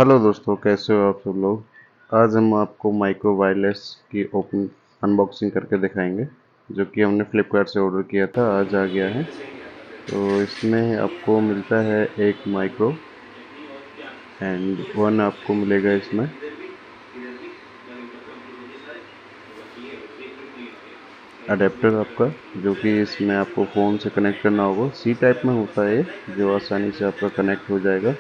Hello दोस्तों, कैसे हो आप सब लोग। आज हम आपको माइक्रो वायरलेस की ओपन अनबॉक्सिंग करके दिखाएंगे, जो कि हमने फ्लिपकार्ट से ऑर्डर किया था, आज आ गया है। तो इसमें आपको मिलता है एक माइक्रो एंड वन आपको मिलेगा इसमें अडेप्टर आपका, जो कि इसमें आपको फ़ोन से कनेक्ट करना होगा। सी टाइप में होता है ये, जो आसानी से आपका कनेक्ट हो जाएगा।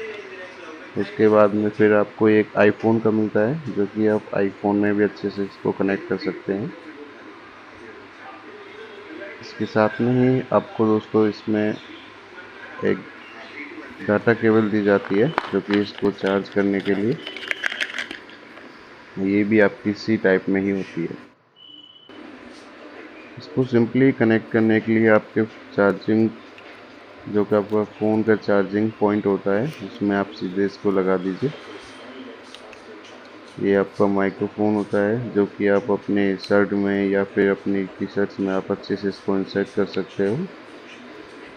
उसके बाद में फिर आपको एक आईफोन का मिलता है, जो कि आप आईफोन में भी अच्छे से इसको कनेक्ट कर सकते हैं। इसके साथ में ही आपको दोस्तों इसमें एक डाटा केबल दी जाती है, जो कि इसको चार्ज करने के लिए ये भी आपकी सी टाइप में ही होती है। इसको सिंपली कनेक्ट करने के लिए आपके चार्जिंग, जो कि आपका फ़ोन का चार्जिंग पॉइंट होता है, उसमें आप सीधे इसको लगा दीजिए। ये आपका माइक्रोफोन होता है, जो कि आप अपने शर्ट में या फिर अपनी टी शर्ट्स में आप अच्छे से इसको इंसर्ट कर सकते हो।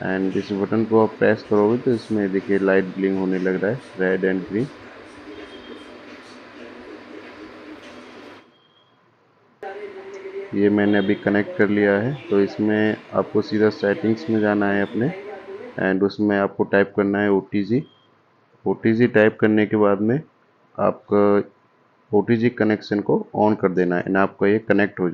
एंड इस बटन को आप प्रेस करोगे तो इसमें देखिए लाइट ब्लिंक होने लग रहा है, रेड एंड ग्रीन। ये मैंने अभी कनेक्ट कर लिया है। तो इसमें आपको सीधा सेटिंग्स में जाना है अपने, एंड उसमें आपको टाइप करना है OTG। OTG टाइप करने के बाद में आपका OTG कनेक्शन को ऑन कर देना है, एंड आपका ये कनेक्ट हो